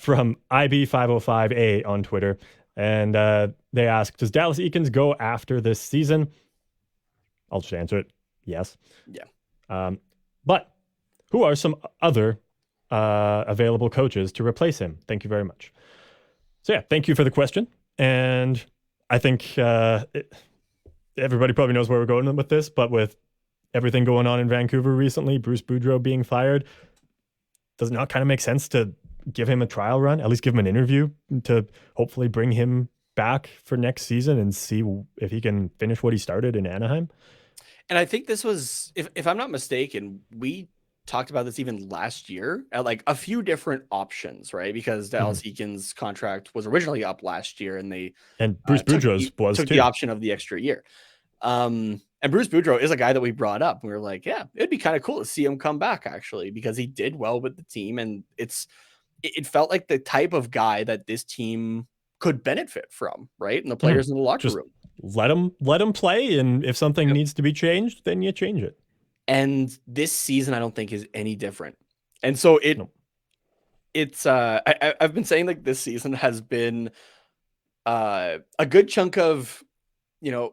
from IB505A on Twitter. And they ask, does Dallas Eakins go after this season? I'll just answer it. Yes. Yeah. But who are some other available coaches to replace him? Thank you very much. So yeah, thank you for the question. And I think everybody probably knows where we're going with this, but with everything going on in Vancouver recently, Bruce Boudreau being fired, does it not kind of make sense to give him a trial run, at least give him an interview to hopefully bring him back for next season and see if he can finish what he started in Anaheim? And I think this was, if I'm not mistaken, we talked about this even last year at like a few different options, right? Because Dallas Eakins' contract was originally up last year, and they Bruce Boudreau's took the option of the extra year. And Bruce Boudreau is a guy that we brought up. We were like, yeah, it'd be kind of cool to see him come back, actually, because he did well with the team, and it felt like the type of guy that this team could benefit from, right? And the players in the locker room. Let him play, and if something needs to be changed, then you change it. And this season, I don't think is any different. And so it's I've been saying like this season has been a good chunk of,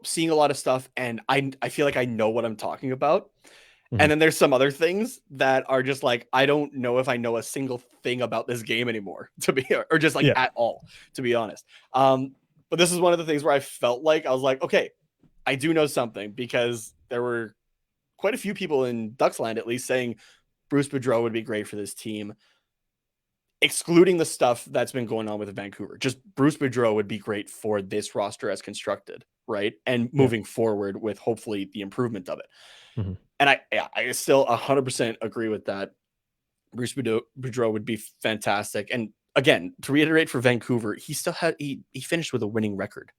seeing a lot of stuff, and I feel like I know what I'm talking about. And then there's some other things that are just like, I don't know if I know a single thing about this game anymore, or just like at all, to be honest. But this is one of the things where I felt like I was like, okay, I do know something, because there were quite a few people in Ducksland, at least, saying Bruce Boudreau would be great for this team, excluding the stuff that's been going on with Vancouver. Just Bruce Boudreau would be great for this roster as constructed, right? And moving forward with hopefully the improvement of it. And I still 100% agree with that. Bruce Boudreau would be fantastic. And again, to reiterate for Vancouver, he still had he finished with a winning record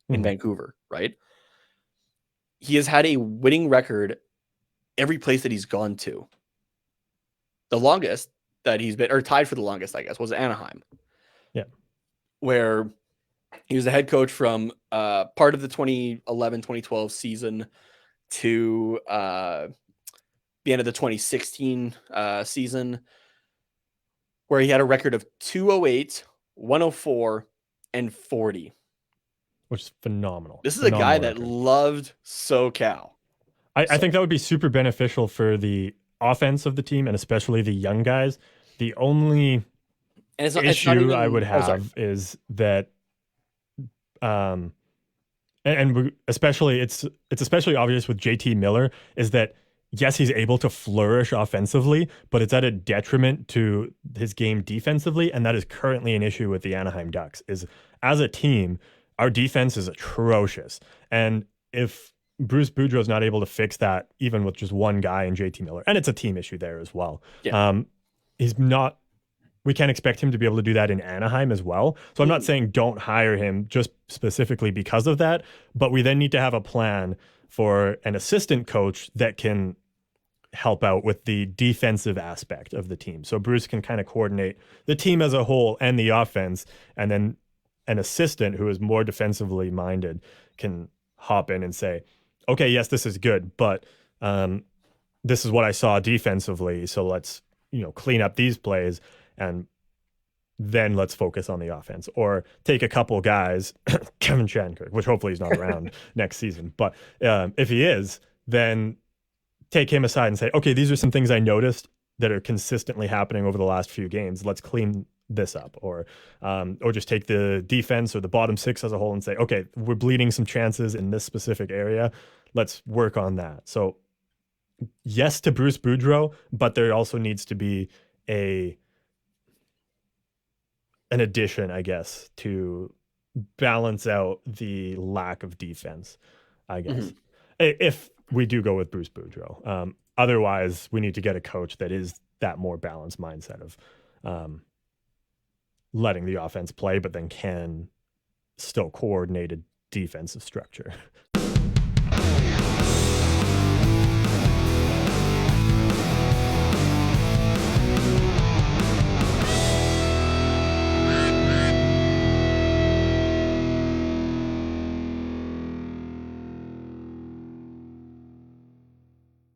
in Vancouver, right? He has had a winning record every place that he's gone to. The longest that he's been, or tied for the longest, I guess, was Anaheim. Yeah. Where he was the head coach from part of the 2011-2012 season to the end of the 2016 season, where he had a record of 208, 104, and 40. Which is phenomenal. This is a guy that loved SoCal. I think that would be super beneficial for the offense of the team, and especially the young guys. The only issue I would have is that, and especially it's especially obvious with JT Miller, is that yes, he's able to flourish offensively, but it's at a detriment to his game defensively, and that is currently an issue with the Anaheim Ducks. Is as a team, our defense is atrocious, and if Bruce Boudreau is not able to fix that, even with just one guy in JT Miller, and it's a team issue there as well. Yeah. He's not. We can't expect him to be able to do that in Anaheim as well. So I'm not saying don't hire him just specifically because of that, but we then need to have a plan for an assistant coach that can help out with the defensive aspect of the team. So Bruce can kind of coordinate the team as a whole and the offense, and then an assistant who is more defensively minded can hop in and say, okay, yes, this is good, but this is what I saw defensively. So let's, clean up these plays, and then let's focus on the offense. Or take a couple guys, Kevin Shattenkirk, which hopefully he's not around next season. But if he is, then take him aside and say, okay, these are some things I noticed that are consistently happening over the last few games. Let's clean this up. Or just take the defense or the bottom six as a whole and say, okay, we're bleeding some chances in this specific area. Let's work on that. So yes to Bruce Boudreau, but there also needs to be an addition, I guess, to balance out the lack of defense, I guess, if we do go with Bruce Boudreau. Otherwise, we need to get a coach that is that more balanced mindset of letting the offense play, but then can still coordinate a defensive structure.